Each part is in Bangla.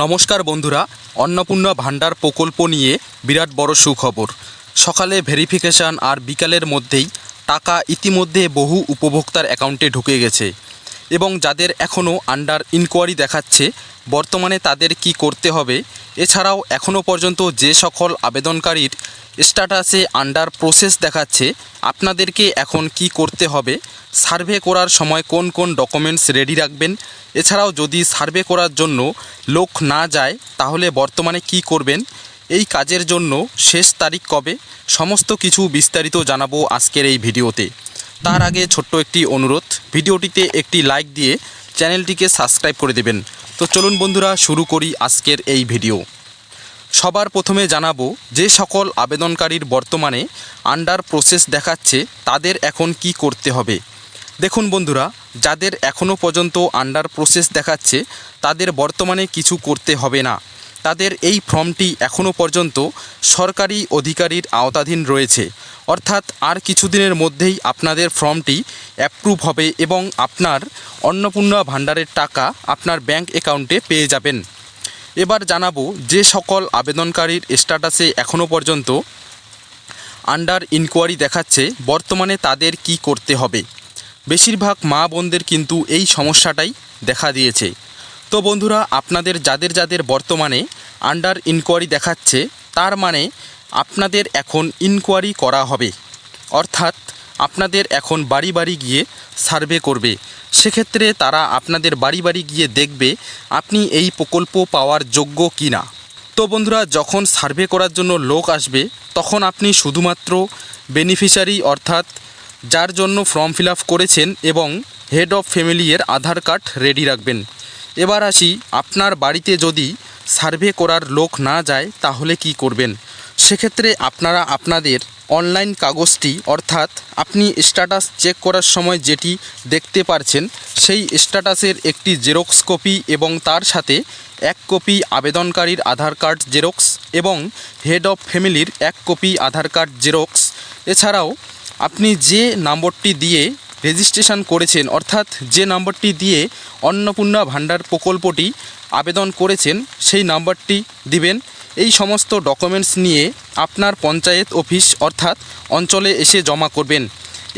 নমস্কার বন্ধুরা, অন্নপূর্ণা ভান্ডার প্রকল্প নিয়ে বিরাট বড় সুখবর। সকালে ভেরিফিকেশান আর বিকালের মধ্যেই টাকা ইতিমধ্যে বহু উপভোক্তার অ্যাকাউন্টে ঢুকে গেছে এবং যাদের এখনও আন্ডার ইনকোয়ারি দেখাচ্ছে বর্তমানে তাদের কি করতে হবে, এছাড়াও এখনও পর্যন্ত যে সকল আবেদনকারীর স্ট্যাটাসে আন্ডার প্রসেস দেখাচ্ছে আপনাদেরকে এখন কি করতে হবে, সার্ভে করার সময় কোন কোন ডকুমেন্টস রেডি রাখবেন, এছাড়াও যদি সার্ভে করার জন্য লোক না যায় তাহলে বর্তমানে কি করবেন, এই কাজের জন্য শেষ তারিখ কবে, সমস্ত কিছু বিস্তারিত জানাবো আজকের এই ভিডিওতে। তার আগে ছোট্ট একটি অনুরোধ, ভিডিওটিতে একটি লাইক দিয়ে চ্যানেলটিকে সাবস্ক্রাইব করে দেবেন। তো চলুন বন্ধুরা শুরু করি আজকের এই ভিডিও। সবার প্রথমে জানাবো যে সকল আবেদনকারীর বর্তমানে আন্ডার প্রসেস দেখাচ্ছে তাদের এখন কি করতে হবে। দেখুন বন্ধুরা, যাদের এখনও পর্যন্ত আন্ডার প্রসেস দেখাচ্ছে তাদের বর্তমানে কিছু করতে হবে না। তাদের এই ফর্মটি এখনও পর্যন্ত সরকারি অধিকারীর আওতাধীন রয়েছে, অর্থাৎ আর কিছুদিনের মধ্যেই আপনাদের ফর্মটি অ্যাপ্রুভ হবে এবং আপনার অন্নপূর্ণা ভান্ডারের টাকা আপনার ব্যাংক অ্যাকাউন্টে পেয়ে যাবেন। এবার জানাবো যে সকল আবেদনকারীর স্ট্যাটাসে এখনও পর্যন্ত আন্ডার ইনকোয়ারি দেখাচ্ছে বর্তমানে তাদের কি করতে হবে। বেশিরভাগ মা বোনদের কিন্তু এই সমস্যাটাই দেখা দিয়েছে। তো বন্ধুরা, আপনাদের যাদের যাদের বর্তমানে আন্ডার ইনকোয়ারি দেখাচ্ছে তার মানে আপনাদের এখন ইনকোয়ারি করা হবে, অর্থাৎ আপনাদের এখন বাড়ি বাড়ি গিয়ে সার্ভে করবে। সেক্ষেত্রে তারা আপনাদের বাড়ি বাড়ি গিয়ে দেখবে আপনি এই প্রকল্প পাওয়ার যোগ্য কি না। তো বন্ধুরা, যখন সার্ভে করার জন্য লোক আসবে তখন আপনি শুধুমাত্র বেনিফিশিয়ারি অর্থাৎ যার জন্য ফর্ম ফিল আপ করেছেন এবং হেড অফ ফ্যামিলি এর আধার কার্ড রেডি রাখবেন। এবার আসি, আপনার বাড়িতে যদি সার্ভে করার লোক না যায় তাহলে কি করবেন। সেক্ষেত্রে আপনারা আপনাদের অনলাইন কাগজটি অর্থাৎ আপনি স্ট্যাটাস চেক করার সময় যেটি দেখতে পারছেন সেই স্ট্যাটাসের একটি জেরক্স কপি এবং তার সাথে 1 কপি আবেদনকারীর আধার কার্ড জেরক্স এবং হেড অফ ফ্যামিলির 1 কপি আধার কার্ড জেরক্স, এছাড়াও আপনি যে নম্বরটি দিয়ে রেজিস্ট্রেশন করেছেন অর্থাৎ যে নম্বরটি দিয়ে অন্নপূর্ণা ভান্ডার প্রকল্পটি আবেদন করেছেন সেই নম্বরটি দিবেন। এই সমস্ত ডকুমেন্টস নিয়ে আপনার পঞ্চায়েত অফিস অর্থাৎ অঞ্চলে এসে জমা করবেন।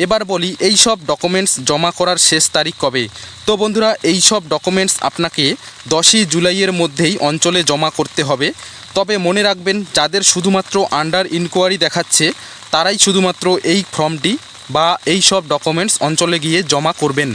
এবার বলি এই সব ডকুমেন্টস জমা করার শেষ তারিখ কবে। তো বন্ধুরা, এই সব ডকুমেন্টস আপনাকে 10ই জুলাইয়ের মধ্যেই অঞ্চলে জমা করতে হবে। তবে মনে রাখবেন, যাদের শুধুমাত্র আন্ডার ইনকোয়ারি দেখাচ্ছে তারাই শুধুমাত্র এই ফর্মটি বা এই সব ডকুমেন্টস অঞ্চলে গিয়ে জমা করবেন।